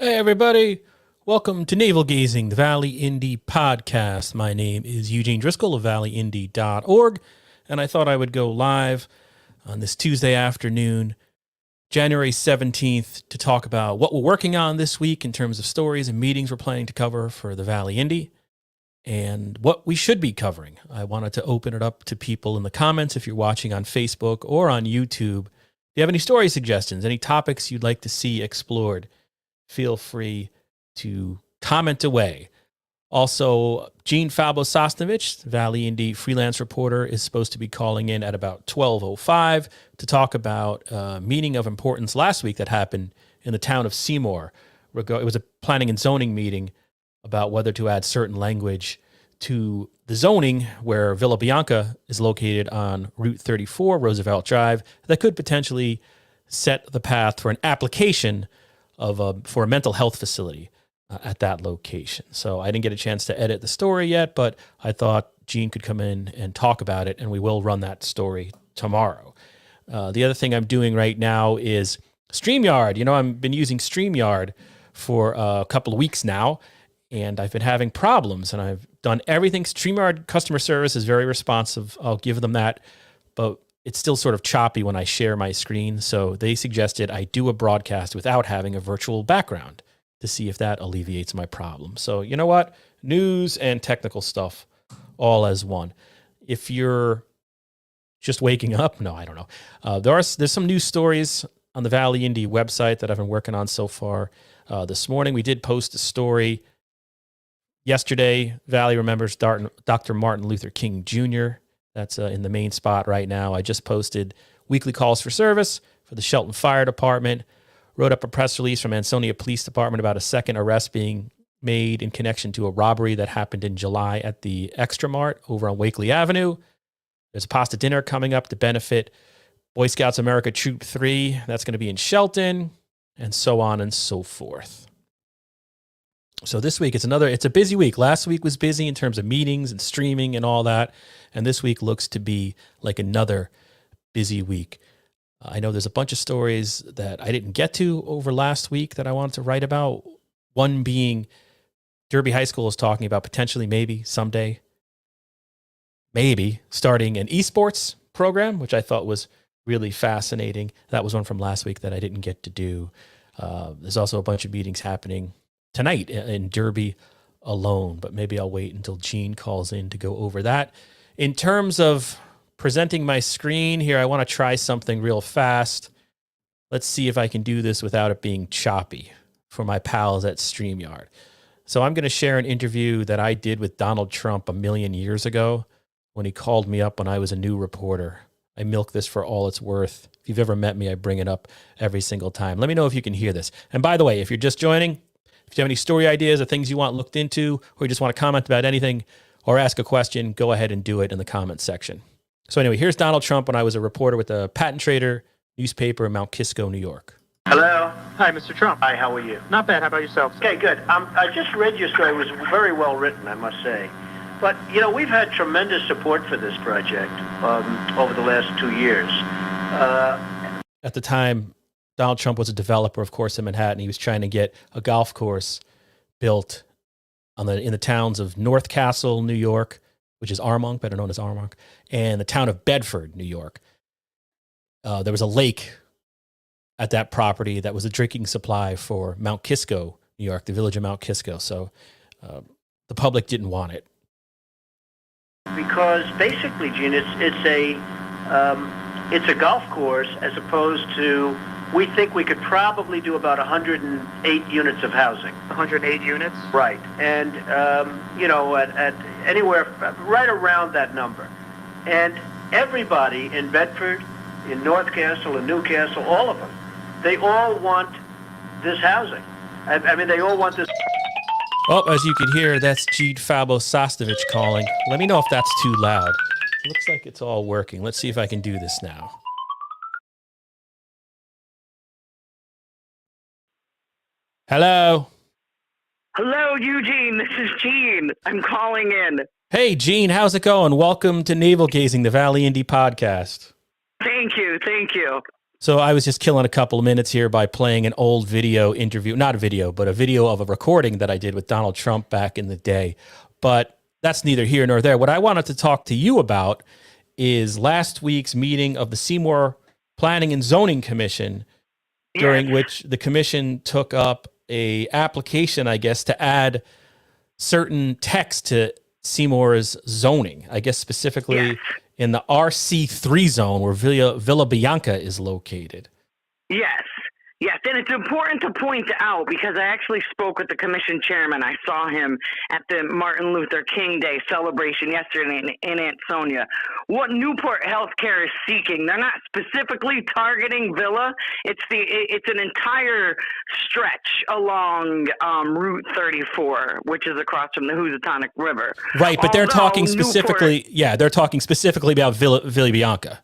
Hey, everybody. Welcome to Navel Gazing, the Valley Indy podcast. My name is Eugene Driscoll of valleyindy.org, and I thought I would go live on this Tuesday afternoon, January 17th, to talk about what we're working on this week in terms of stories and meetings we're planning to cover for the Valley Indy and what we should be covering. I wanted to open it up to people in the comments if you're watching on Facebook or on YouTube. If you have any story suggestions, any topics you'd like to see explored, feel free to comment away. Also, Gene Falbo-Sosnovich, Valley Indy freelance reporter, is supposed to be calling in at about 12:05 to talk about a meeting of importance last week that happened in the town of Seymour. It was a planning and zoning meeting about whether to add certain language to the zoning where Villa Bianca is located on Route 34, Roosevelt Drive, that could potentially set the path for an application for a mental health facility at that location. So I didn't get a chance to edit the story yet, but I thought Gene could come in and talk about it, and we will run that story tomorrow. The other thing I'm doing right now is StreamYard. You know, I've been using StreamYard for a couple of weeks now, and I've been having problems, and I've done everything. StreamYard customer service is very responsive. I'll give them that, but it's still sort of choppy when I share my screen. So they suggested I do a broadcast without having a virtual background to see if that alleviates my problem. So you know what? News and technical stuff all as one. If you're just waking up, no, I don't know. There's some news stories on the Valley Indy website that I've been working on so far. This morning we did post a story. Yesterday, Valley remembers Dr. Martin Luther King Jr. That's in the main spot right now. I just posted weekly calls for service for the Shelton Fire Department. Wrote up a press release from Ansonia Police Department about a second arrest being made in connection to a robbery that happened in July at the Extra Mart over on Wakely Avenue. There's a pasta dinner coming up to benefit Boy Scouts America Troop 3. That's going to be in Shelton, and so on and so forth. So this week, it's a busy week. Last week was busy in terms of meetings and streaming and all that. And this week looks to be like another busy week. I know there's a bunch of stories that I didn't get to over last week that I wanted to write about. One being Derby High School is talking about potentially maybe someday, starting an esports program, which I thought was really fascinating. That was one from last week that I didn't get to do. There's also a bunch of meetings happening tonight in Derby alone, but maybe I'll wait until Gene calls in to go over that. In terms of presenting my screen here, I want to try something real fast. Let's see if I can do this without it being choppy for my pals at StreamYard. So I'm going to share an interview that I did with Donald Trump a million years ago when he called me up when I was a new reporter. I milk this for all it's worth. If you've ever met me, I bring it up every single time. Let me know if you can hear this. And by the way, if you're just joining, if you have any story ideas or things you want looked into, or you just want to comment about anything or ask a question, go ahead and do it in the comments section. So anyway, here's Donald Trump when I was a reporter with the Patent Trader newspaper in Mount Kisco, New York. Hello. Hi, Mr. Trump. Hi, how are you? Not bad. How about yourself? Okay, good. I just read your story. It was very well written, I must say. But, you know, we've had tremendous support for this project over the last 2 years. At the time, Donald Trump was a developer, of course, in Manhattan. He was trying to get a golf course built in the towns of North Castle, New York, which is Armonk, better known as Armonk, and the town of Bedford, New York. There was a lake at that property that was a drinking supply for Mount Kisco, New York, the village of Mount Kisco. So the public didn't want it. Because basically, Gene, it's a golf course as opposed to, we think we could probably do about 108 units of housing. 108 units? Right. And, you know, at anywhere right around that number. And everybody in Bedford, in North Castle, in Newcastle, all of them, they all want this housing. I mean, they all want this. Oh, as you can hear, that's Gene Falbo-Sosnovich calling. Let me know if that's too loud. Looks like it's all working. Let's see if I can do this now. Hello. Hello, Eugene. This is Gene. I'm calling in. Hey, Gene. How's it going? Welcome to Navel Gazing, the Valley Indy podcast. Thank you. So I was just killing a couple of minutes here by playing an old video interview, not a video, but a video of a recording that I did with Donald Trump back in the day. But that's neither here nor there. What I wanted to talk to you about is last week's meeting of the Seymour Planning and Zoning Commission, during which the commission took up a application, I guess, to add certain text to Seymour's zoning, I guess specifically in the RC3 zone where Villa Bianca is located. Yes. Yes, and it's important to point out because I actually spoke with the commission chairman. I saw him at the Martin Luther King Day celebration yesterday in Ansonia. What Newport Healthcare is seeking, they're not specifically targeting Villa. It's an entire stretch along Route 34, which is across from the Housatonic River. Right, but they're talking specifically, they're talking specifically about Villa Bianca.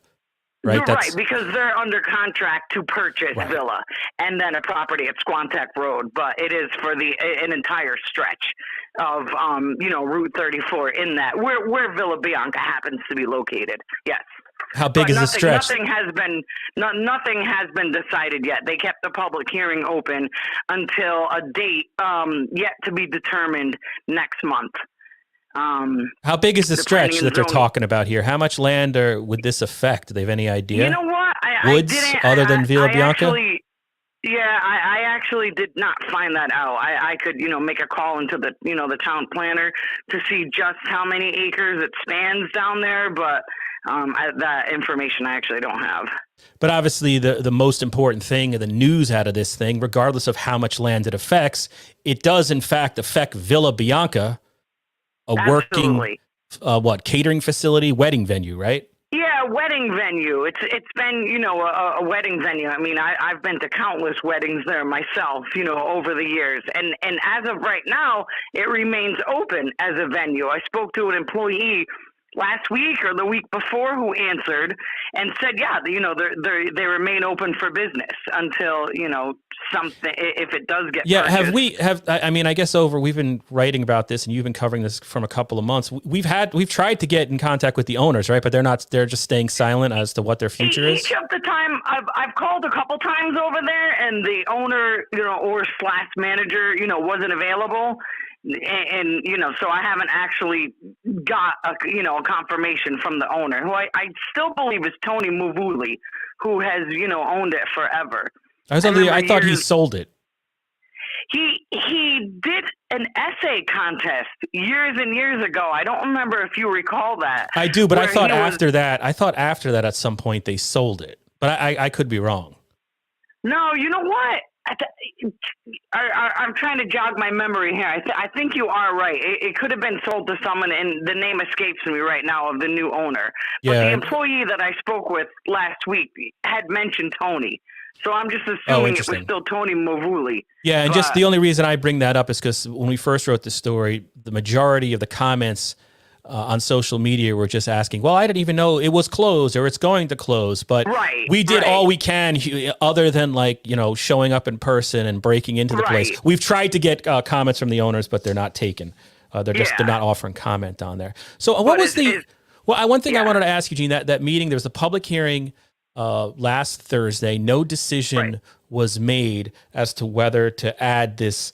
Right, you're right, because they're under contract to purchase Villa and then a property at Squantek Road, but it is for an entire stretch of Route 34 in that where Villa Bianca happens to be located. Yes. How big is the stretch? Nothing has been decided yet. They kept the public hearing open until a date yet to be determined next month. How big is the stretch that they're talking about here? How much land would this affect? Do they have any idea? You know what? Woods other than Villa Bianca? I actually did not find that out. I could, make a call into the, the town planner to see just how many acres it spans down there, but that information I actually don't have. But obviously the most important thing, the news out of this thing, regardless of how much land it affects, it does in fact affect Villa Bianca, a working, catering facility, wedding venue, right? Yeah, wedding venue. It's been, a wedding venue. I mean, I've been to countless weddings there myself, over the years. And as of right now, it remains open as a venue. I spoke to an employee last week or the week before who answered and said, they remain open for business until, something, if it does get purchased. I guess we've been writing about this and you've been covering this from a couple of months. We've tried to get in contact with the owners, right? But they're just staying silent as to what their future is. Each of the time I've called a couple times over there and the owner, or / manager, wasn't available. And so I haven't actually got a confirmation from the owner, who I still believe is Tony Muvuli, who has owned it forever. I thought he sold it. He did an essay contest years and years ago. I don't remember if you recall that. I do, but I thought after that at some point they sold it. But I could be wrong. No, you know what? I'm trying to jog my memory here. I think you are right. It could have been sold to someone, and the name escapes me right now of the new owner. But the employee that I spoke with last week had mentioned Tony. So I'm just assuming it was still Tony Mavuli. Yeah, and just the only reason I bring that up is because when we first wrote this story, the majority of the comments on social media were just asking, well, I didn't even know it was closed or it's going to close. But we did all we can other than showing up in person and breaking into the place. We've tried to get comments from the owners, but they're not taken. They're not offering comment on there. So what was one thing I wanted to ask you, Gene, that meeting, there was a public hearing last Thursday. No decision was made as to whether to add this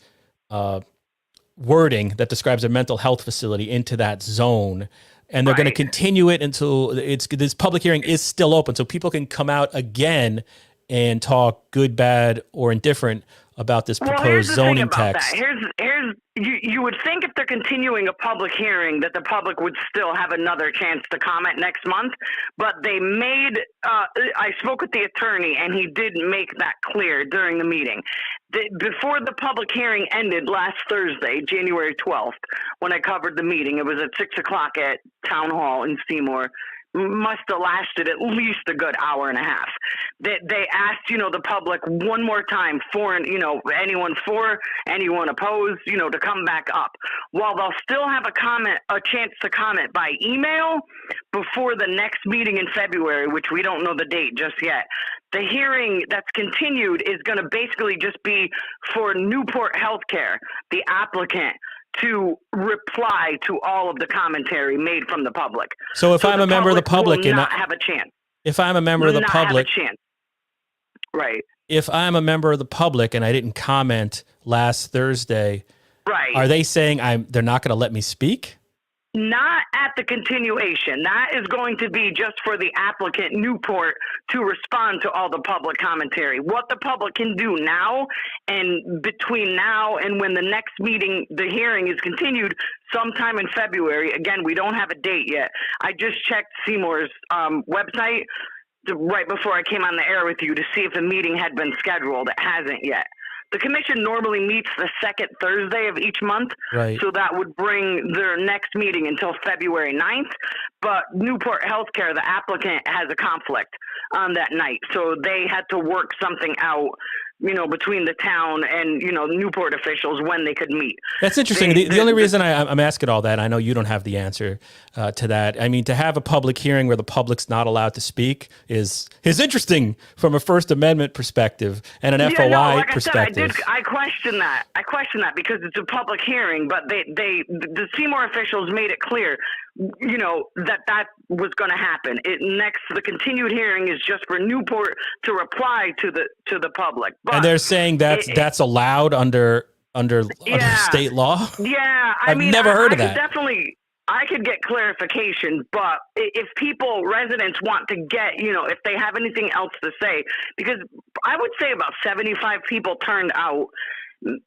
wording that describes a mental health facility into that zone. And they're going to continue it until this public hearing is still open. So people can come out again and talk good, bad, or indifferent about this proposed zoning text. You would think if they're continuing a public hearing that the public would still have another chance to comment next month, but they made, I spoke with the attorney and he did make that clear during the meeting. Before the public hearing ended last Thursday, January 12th, when I covered the meeting, it was at 6:00 at Town Hall in Seymour. Must have lasted at least a good hour and a half. They asked, the public one more time anyone for, anyone opposed, to come back up. While they'll still have a chance to comment by email before the next meeting in February, which we don't know the date just yet. The hearing that's continued is going to basically just be for Newport Healthcare, the applicant, to reply to all of the commentary made from the public. So if I'm a member of the public and not have a chance. If I'm a member of the public, Right. If I'm a member of the public and I didn't comment last Thursday, Right. are they saying they're not going to let me speak? Not at the continuation. That is going to be just for the applicant, Newport, to respond to all the public commentary. What the public can do now, and between now and when the next meeting, the hearing is continued sometime in February. Again, we don't have a date yet. I just checked Seymour's website right before I came on the air with you to see if a meeting had been scheduled. It hasn't yet. The commission normally meets the second Thursday of each month, Right. so that would bring their next meeting until February 9th. But Newport Healthcare, the applicant, has a conflict on that night, so they had to work something out, between the town and, Newport officials when they could meet. That's interesting. The only reason I'm asking all that, I know you don't have the answer to that. I mean, to have a public hearing where the public's not allowed to speak is interesting from a First Amendment perspective and an FOI perspective. I question that. Because it's a public hearing, but the Seymour officials made it clear, that was going to happen. The continued hearing is just for Newport to reply to the public. But and they're saying that's allowed under state law? Yeah, I've never heard of that. I could get clarification, but if residents want to get, if they have anything else to say, because I would say about 75 people turned out,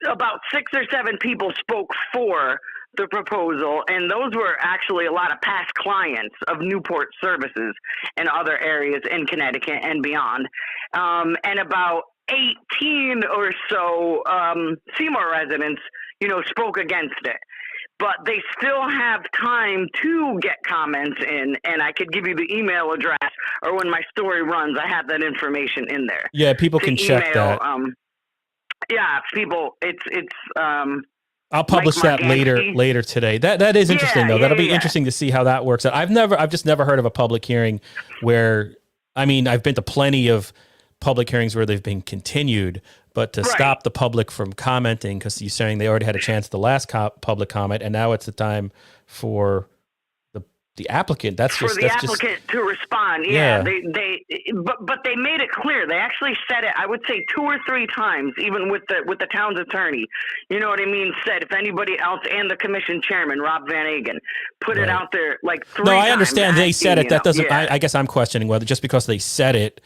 about 6 or 7 people spoke for the proposal, and those were actually a lot of past clients of Newport Services and other areas in Connecticut and beyond, and about 18 or so Seymour residents, spoke against it. But they still have time to get comments in, and I could give you the email address, or when my story runs, I have that information in there. Yeah, people can check that. People, it's I'll publish that later today. That is interesting though. That'll be interesting to see how that works out. I've just never heard of a public hearing where, I've been to plenty of public hearings where they've been continued, but to stop the public from commenting, because you're saying they already had a chance at the last public comment, and now it's the time for the applicant. That's for the applicant to respond. Yeah. But they made it clear. They actually said it, I would say 2 or 3 times, even with the town's attorney. You know what I mean? Said if anybody else, and the commission chairman, Rob Van Agen, put it out there like 3 times. No, I understand they said it. That doesn't. I guess I'm questioning whether just because they said it.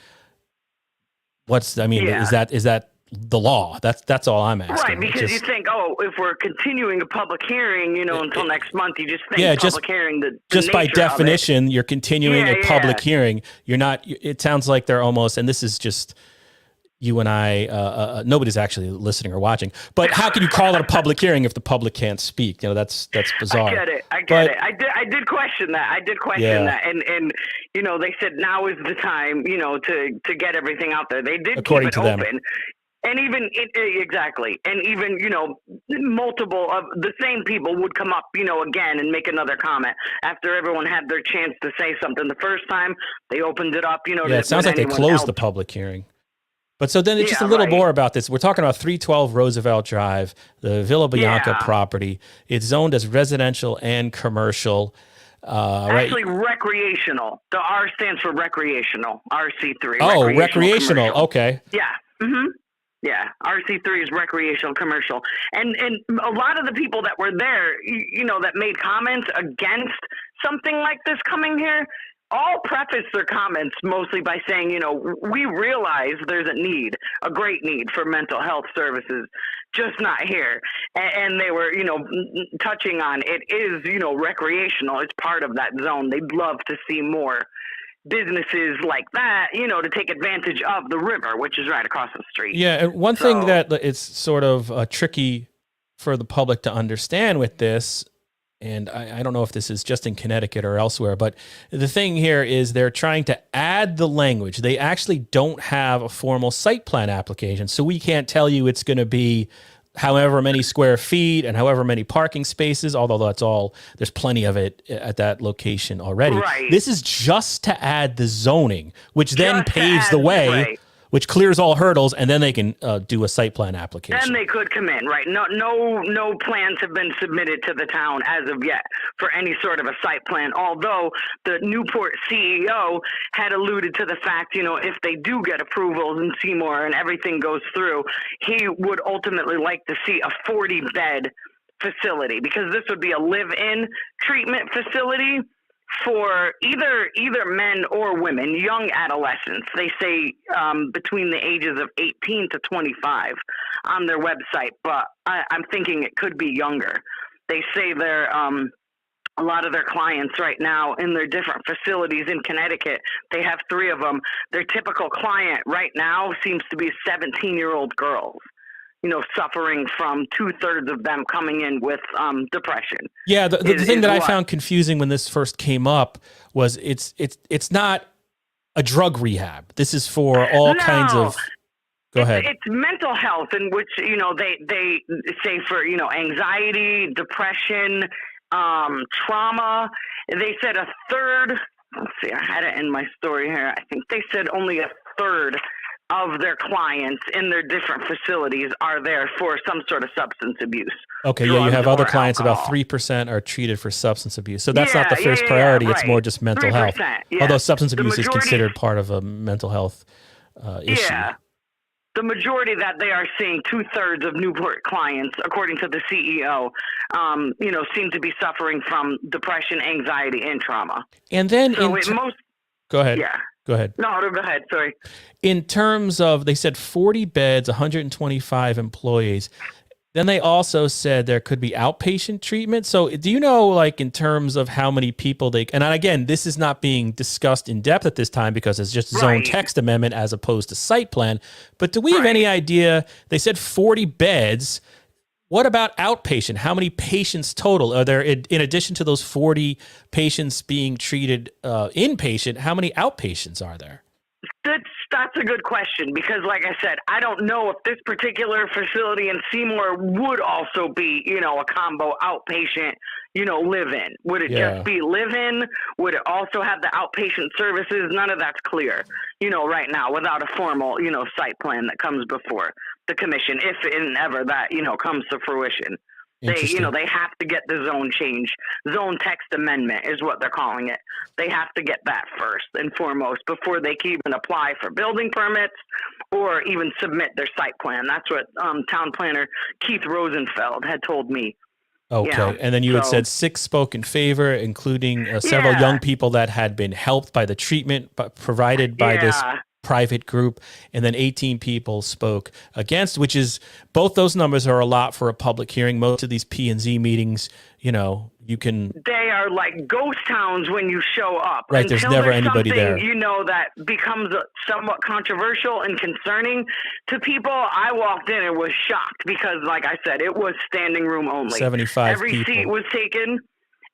Is that the law? That's all I'm asking. Right, because you think, if we're continuing a public hearing, until next month, you just think public hearing. Just by definition, you're continuing a public hearing. You're not. It sounds like they're almost, and this is just you and I. Nobody's actually listening or watching. But how can you call it a public hearing if the public can't speak? That's bizarre. I get it. I did question that. And they said now is the time, to get everything out there. They did according keep it to them. open. And even exactly, and even multiple of the same people would come up, again and make another comment after everyone had their chance to say something the first time. They opened it up, it sounds like they closed the public hearing. But so then it's just a little more about this. We're talking about 312 Roosevelt Drive, the Villa Bianca property. It's zoned as residential and commercial. Actually, recreational. The R stands for recreational. RC3. Oh, recreational. Okay. Yeah. Mm-hmm. Yeah, RC3 is recreational commercial. And a lot of the people that were there, that made comments against something like this coming here, all preface their comments mostly by saying, we realize there's a great need for mental health services, just not here. And they were, touching on it is, recreational. It's part of that zone. They'd love to see more businesses like that, to take advantage of the river, which is right across the street. Yeah, and one thing that it's sort of tricky for the public to understand with this, and I don't know if this is just in Connecticut or elsewhere, but the thing here is they're trying to add the language. They actually don't have a formal site plan application, so we can't tell you it's going to be however many square feet and however many parking spaces, although there's plenty of it at that location already. Right. This is just to add the zoning, which then paves the way which clears all hurdles, and then they can do a site plan application. Then they could come in, right? No plans have been submitted to the town as of yet for any sort of a site plan. Although the Newport CEO had alluded to the fact, if they do get approvals in Seymour and everything goes through, he would ultimately like to see a 40-bed facility, because this would be a live-in treatment facility for either men or women, young adolescents. They say between the ages of 18 to 25 on their website, but I'm thinking it could be younger. They say they're a lot of their clients right now in their different facilities in Connecticut, they have 3 of them. Their typical client right now seems to be 17-year-old girls, suffering from 2/3 of them coming in with depression. Yeah, the thing that I found confusing when this first came up was it's not a drug rehab. This is for all kinds of. Go ahead. It's mental health, in which they say for anxiety, depression, trauma. They said a third. Let's see, I had it in my story here. I think they said only a third of their clients in their different facilities are there for some sort of substance abuse. Okay, yeah, you have other clients, alcohol. about 3% are treated for substance abuse. So that's not the first priority, right. It's more just mental health. Yeah. Although substance abuse is considered part of a mental health issue. Yeah. The majority that they are seeing, 2/3 of Newport clients, according to the CEO, seem to be suffering from depression, anxiety, and trauma. And then go ahead. Yeah. Go ahead. No, go ahead. Sorry. In terms of, they said 40 beds, 125 employees. Then they also said there could be outpatient treatment. So do you know, like, in terms of how many people and again, this is not being discussed in depth at this time because it's just zone text amendment as opposed to site plan. But do we have any idea? They said 40 beds. What about outpatient? How many patients total are there in addition to those 40 patients being treated inpatient? How many outpatients are there? That's a good question, because like I said, I don't know if this particular facility in Seymour would also be, a combo outpatient, live-in. Would it just be live-in? Would it also have the outpatient services? None of that's clear, right now, without a formal, site plan that comes before the commission, if and ever that, comes to fruition. They have to get the zone text amendment is what they're calling it. They have to get that first and foremost before they can even apply for building permits or even submit their site plan. That's what town planner Keith Rosenfeld had told me. Okay. And then you had said 6 spoke in favor, including several young people that had been helped by the treatment provided by this private group, and then 18 people spoke against, which is, both those numbers are a lot for a public hearing. Most of these P&Z meetings, they are like ghost towns when you show up. Right, there's never anybody there. That becomes somewhat controversial and concerning to people. I walked in and was shocked because, like I said, it was standing room only. 75 Every people. seat was taken,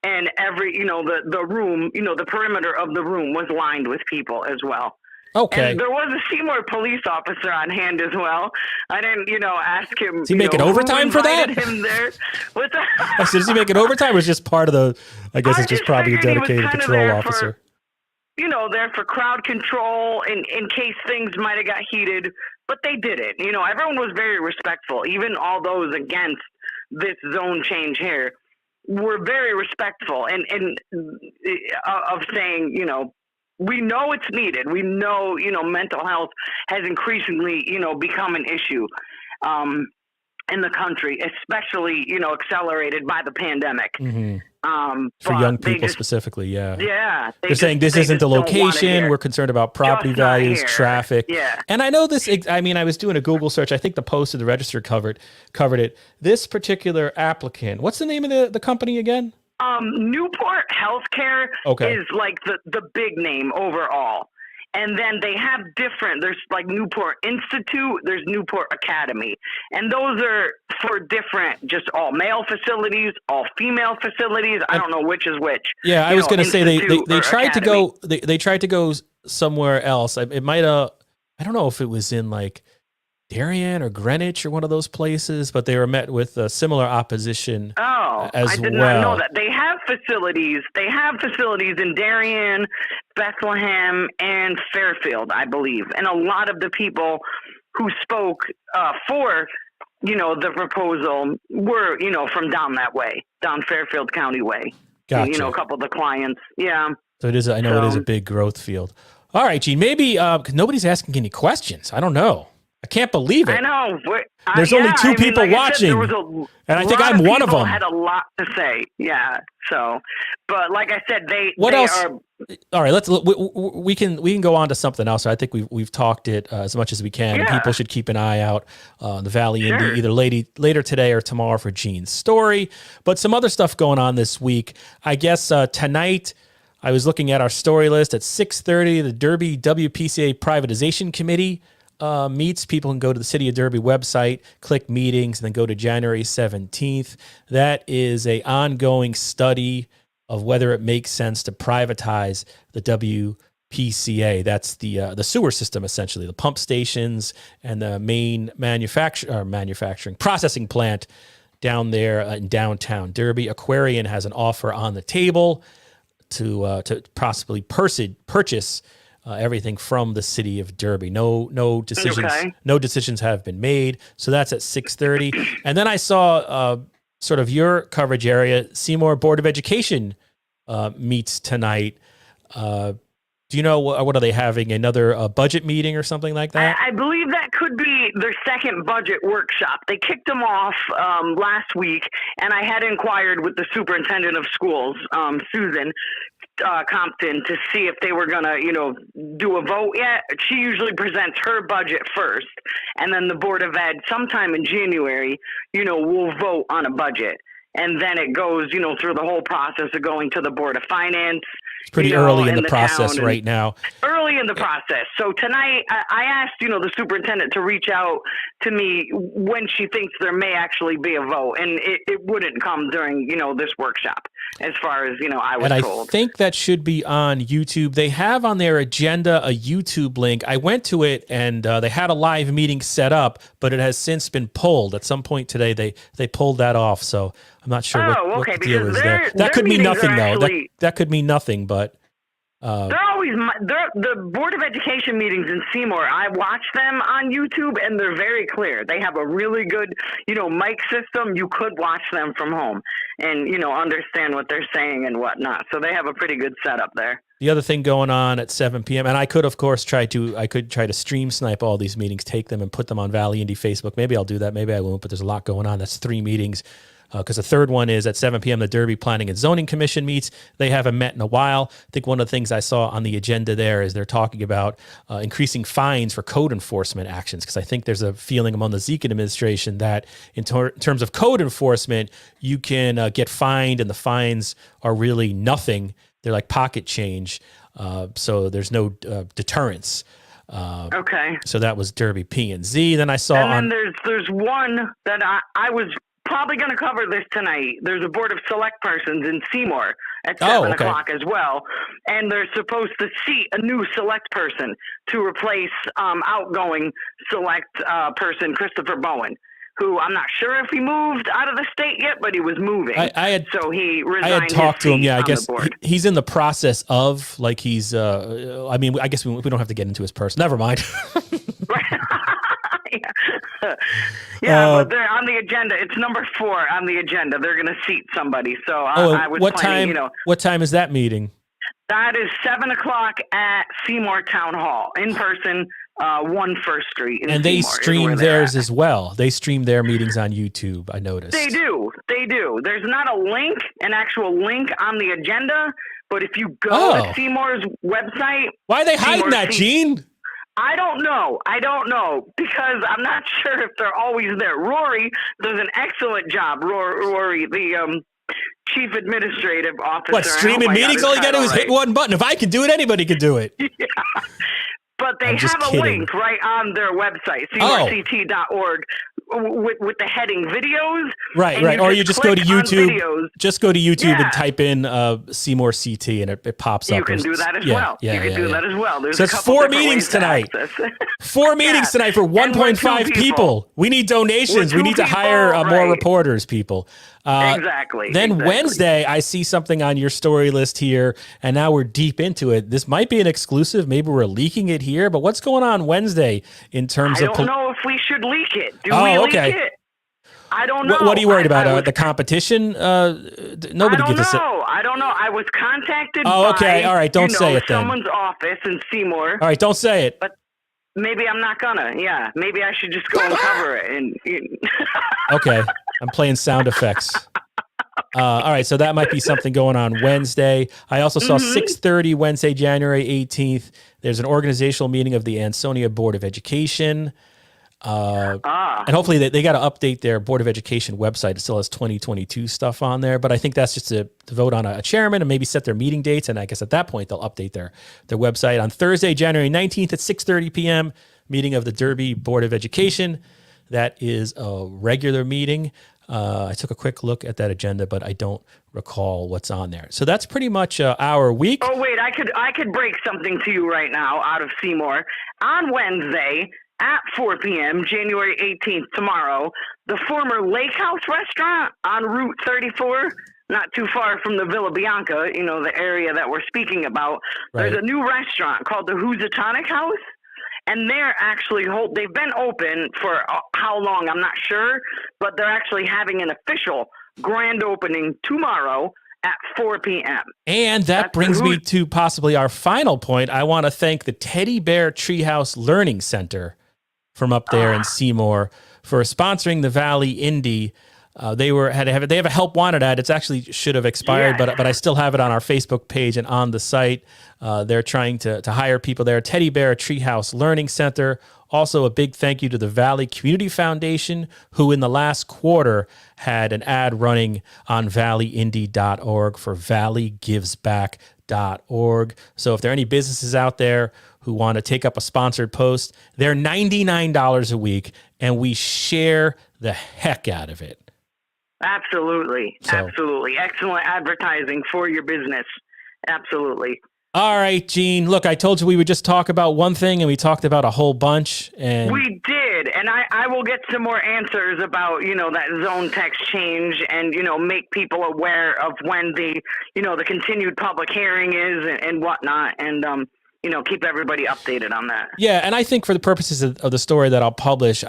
and every, the room, the perimeter of the room was lined with people as well. Okay. And there was a Seymour police officer on hand as well. I didn't, ask him. Is he making overtime for that? Him there. What's that? I said, is he making overtime, or is just part of the? I guess it's just probably a dedicated patrol officer. There for crowd control in case things might have got heated, but they didn't. Everyone was very respectful. Even all those against this zone change here were very respectful and of saying, we know it's needed. We know, mental health has increasingly, become an issue in the country, especially, accelerated by the pandemic. Mm-hmm. For young people specifically, yeah. Yeah. They're saying this isn't the location. We're concerned about property values, traffic. Yeah. And I know this, I was doing a Google search. I think the Post and the Register covered it. This particular applicant, what's the name of the company again? Newport Healthcare is like the big name overall. And then they have there's like Newport Institute, there's Newport Academy. And those are for different, just all male facilities, all female facilities. I don't know which is which. Yeah, I was going to say they tried to go, they tried to go somewhere else. It might have, I don't know if it was in like Darien or Greenwich or one of those places, but they were met with similar opposition. I did well. not know that. They have facilities. They have facilities in Darien, Bethlehem, and Fairfield, I believe. And a lot of the people who spoke for, the proposal were, from down that way, down Fairfield County way. Gotcha. A couple of the clients. Yeah. So it is. I know it is a big growth field. All right, Gene. Maybe 'cause nobody's asking any questions. I don't know. I can't believe it. I know. There's only two people watching, and I think I'm one of them. Had a lot to say. Yeah. So, but like I said, What they else? are. All right, we can go on to something else. I think we've talked it as much as we can. Yeah. And people should keep an eye out on the Valley Sure. Indy either later today or tomorrow for Gene's story. But some other stuff going on this week. I guess tonight I was looking at our story list at 6:30. The Derby WPCA Privatization Committee meets. People can go to the City of Derby website, click meetings, and then go to January 17th. That is a ongoing study of whether it makes sense to privatize the WPCA. That's the sewer system, essentially, the pump stations and the main manufacturing processing plant down there in downtown Derby. Aquarian has an offer on the table to possibly purchase everything from the city of Derby. No decisions. Okay. No decisions have been made. So that's at 6:30. And then I saw sort of your coverage area. Seymour Board of Education meets tonight. Do you know what are they having? Another budget meeting or something like that? I believe that could be their second budget workshop. They kicked them off last week, and I had inquired with the superintendent of schools, Susan Compton, to see if they were going to, do a vote yet. She usually presents her budget first, and then the Board of Ed sometime in January, will vote on a budget. And then it goes, through the whole process of going to the Board of Finance. It's pretty early in the process right now. Early in the process. So tonight, I asked, the superintendent to reach out to me when she thinks there may actually be a vote. And it wouldn't come during, this workshop, as far as, I was told. I think that should be on YouTube. They have on their agenda a YouTube link. I went to it, and they had a live meeting set up, but it has since been pulled. At some point today, they pulled that off. So I'm not sure what the deal is there. That could mean nothing, though. That could mean nothing, but... the Board of Education meetings in Seymour, I watch them on YouTube, and they're very clear. They have a really good, mic system. You could watch them from home and, understand what they're saying and whatnot. So they have a pretty good setup there. The other thing going on at 7 p.m., and I could, of course, try to stream snipe all these meetings, take them and put them on Valley Indy Facebook. Maybe I'll do that. Maybe I won't, but there's a lot going on. That's 3 meetings. Because the third one is at 7 p.m., the Derby Planning and Zoning Commission meets. They haven't met in a while. I think one of the things I saw on the agenda there is they're talking about increasing fines for code enforcement actions, because I think there's a feeling among the Zekin administration that in terms of code enforcement, you can get fined, and the fines are really nothing. They're like pocket change, so there's no deterrence. Okay. So that was Derby P&Z. Then I saw and then there's one that I was probably going to cover this tonight. There's a Board of Select Persons in Seymour at 7 o'clock as well. And they're supposed to seat a new select person to replace outgoing select person Christopher Bowen, who I'm not sure if he moved out of the state yet, but he was moving. So he resigned. I had talked to him. Yeah, I guess he's in the process of, like, he's, I mean, I guess we don't have to get into his person. Never mind. But they're on the agenda. It's number 4 on the agenda. They're going to seat somebody. So I was planning, what time is that meeting? That is 7 o'clock at Seymour Town Hall, in person, 1 First Street. And they stream theirs as well. They stream their meetings on YouTube, I noticed. They do. There's not an actual link on the agenda, but if you go to Seymour's website. Why are they hiding that, Gene? I don't know, because I'm not sure if they're always there. Rory does an excellent job. Rory, the chief administrative officer. What, streaming meetings? All you got to do is hit one button. If I can do it, anybody can do it. Yeah. But they have a link right on their website, seymourct.org, with the heading videos. Right. Or you just go to YouTube. Just go to YouTube and type in Seymour CT, and it pops up. You can do that as well. That as well. There's so it's 4 meetings tonight. 4 meetings tonight for 1.5 people. We need donations. We need to hire more reporters, people. Exactly. Then exactly. Wednesday, I see something on your story list here, and now we're deep into it. This might be an exclusive. Maybe we're leaking it here, but what's going on Wednesday in terms I of? don't know if we should leak it. Do Oh, we leak okay. it? I don't know. What are you worried about? I was, The competition? Nobody I don't gives us. know. I don't know. I was contacted Oh, okay. by, All right. Don't say it then. someone's office in Seymour. All right. Don't say it. Maybe I'm not gonna. Yeah, maybe I should just go and cover it. And Okay. I'm playing sound effects. All right, so that might be something going on Wednesday. I also saw 6:30 Wednesday, January 18th. There's an organizational meeting of the Ansonia Board of Education. And hopefully they got to update their Board of Education website. It still has 2022 stuff on there, but I think that's just to vote on a chairman and maybe set their meeting dates. And I guess at that point, they'll update their website. On Thursday, January 19th at 6:30 p.m., meeting of the Derby Board of Education. That is a regular meeting. I took a quick look at that agenda, but I don't recall what's on there. So that's pretty much our week. oh wait, I could break something to you right now out of Seymour. On Wednesday at 4 p.m., January 18th, tomorrow, the former Lake House restaurant on Route 34, not too far from the Villa Bianca, the area that we're speaking about. Right. There's a new restaurant called the Housatonic House. And they're actually they've been open for how long, I'm not sure, but they're actually having an official grand opening tomorrow at 4 p.m. And that brings me to possibly our final point. I want to thank the Teddy Bear Treehouse Learning Center from up there in Seymour for sponsoring the Valley Indy. They have a help wanted ad. It's actually should have expired, but I still have it on our Facebook page and on the site. They're trying to hire people there. Teddy Bear Treehouse Learning Center. Also, a big thank you to the Valley Community Foundation, who in the last quarter had an ad running on valleyindy.org for valleygivesback.org. So if there are any businesses out there who want to take up a sponsored post, they're $99 a week, and we share the heck out of it. Absolutely. Absolutely. Excellent advertising for your business. Absolutely. All right, Gene. Look, I told you we would just talk about one thing, and we talked about a whole bunch. And we did, and I will get some more answers about that zone text change, and make people aware of when the the continued public hearing is and whatnot, and keep everybody updated on that. Yeah, and I think for the purposes of the story that I'll publish,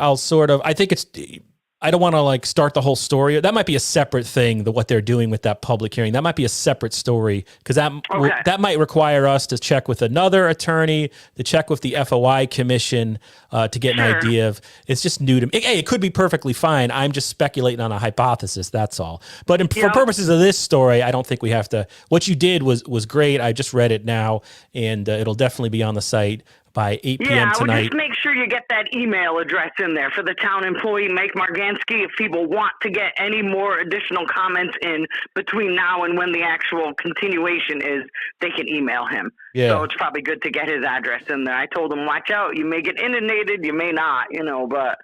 I don't want to start the whole story. That might be a separate thing, what they're doing with that public hearing. That might be a separate story because that might require us to check with another attorney, to check with the FOI commission to get an idea of. It's just new to me. Hey, it could be perfectly fine. I'm just speculating on a hypothesis. That's all. But for purposes of this story, I don't think we have to. What you did was great. I just read it now, and it'll definitely be on the site by 8 p.m. tonight. Yeah, just make sure you get that email address in there for the town employee, Mike Margansky. If people want to get any more additional comments in between now and when the actual continuation is, they can email him. Yeah. So it's probably good to get his address in there. I told him, watch out. You may get inundated, you may not, but.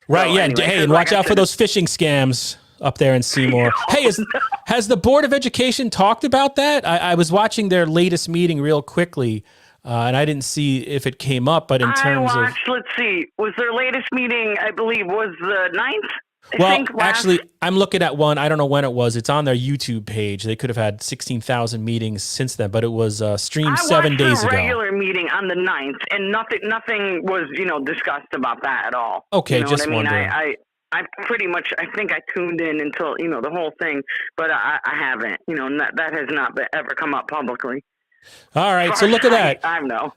Right, so yeah. Anyway, hey, and watch out for those phishing scams up there in Seymour. Hey, has the Board of Education talked about that? I was watching their latest meeting real quickly. And I didn't see if it came up, but in terms of... let's see, was their latest meeting, I believe, was the 9th? Actually, I'm looking at one. I don't know when it was. It's on their YouTube page. They could have had 16,000 meetings since then, but it was streamed 7 days ago. I watched a regular meeting on the 9th, and nothing was, discussed about that at all. Okay, just what I mean? wondering. I pretty much, I think I tuned in until, the whole thing, but I haven't. That has not ever come up publicly. All right, so look at that. I know.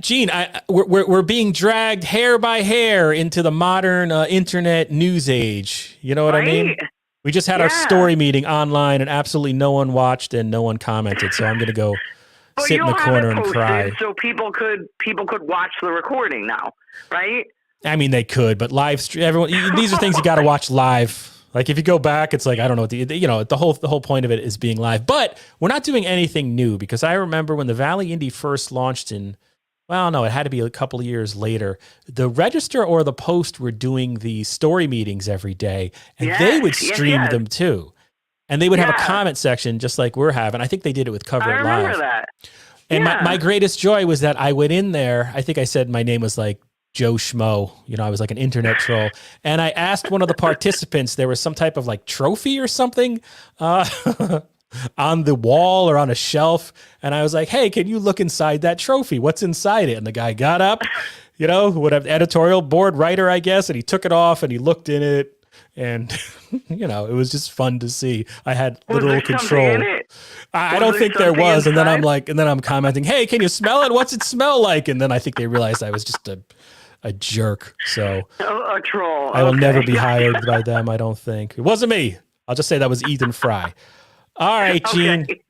Gene, we're being dragged hair by hair into the modern internet news age. You know what I mean? We just had our story meeting online, and absolutely no one watched and no one commented. So I'm going to go sit in the corner and cry. So people could watch the recording now, right? I mean, they could, but live stream. Everyone, these are things you got to watch live. Like if you go back, it's like I don't know. The whole point of it is being live. But we're not doing anything new because I remember when the Valley Indy first launched it had to be a couple of years later. The Register or the Post were doing the story meetings every day, and they would stream them too. And they would have a comment section just like we're having. I think they did it with Cover It Live. I remember that. And my greatest joy was that I went in there. I think I said my name was like Joe Schmo. You know, I was like an internet troll. And I asked one of the participants, there was some type of like trophy or something on the wall or on a shelf. And I was like, hey, can you look inside that trophy? What's inside it? And the guy got up, you know, whatever, editorial board writer, I guess. And he took it off and he looked in it. And, you know, it was just fun to see. I had literal control. I don't think there was. And then I'm like, and then I'm commenting, hey, can you smell it? What's it smell like? And then I think they realized I was just a jerk. So a troll. I will never be hired by them, I don't think. It wasn't me. I'll just say that was Ethan Fry. All right, Gene. Okay.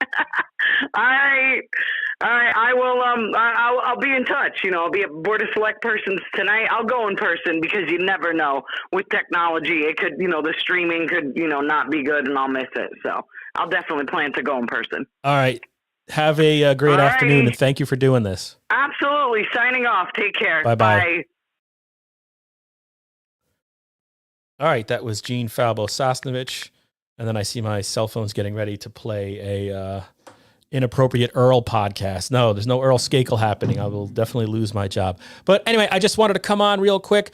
All right. I will. I'll be in touch. You know, I'll be at Board of Select Persons tonight. I'll go in person because you never know with technology. It could, you know, the streaming could, you know, not be good and I'll miss it. So I'll definitely plan to go in person. All right. Have a great afternoon and thank you for doing this. Absolutely. Signing off. Take care. Bye-bye. Bye. All right. That was Gene Falbo Sosnovich. And then I see my cell phone's getting ready to play a inappropriate Earl podcast. No, there's no Earl Skakel happening. I will definitely lose my job. But anyway, I just wanted to come on real quick.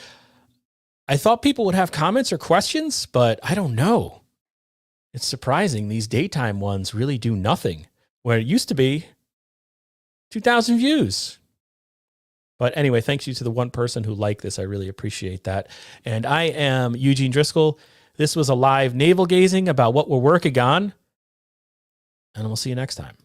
I thought people would have comments or questions, but I don't know. It's surprising. These daytime ones really do nothing, where it used to be 2,000 views. But anyway, thanks you to the one person who liked this. I really appreciate that. And I am Eugene Driscoll. This was a live navel gazing about what we're working on. And we'll see you next time.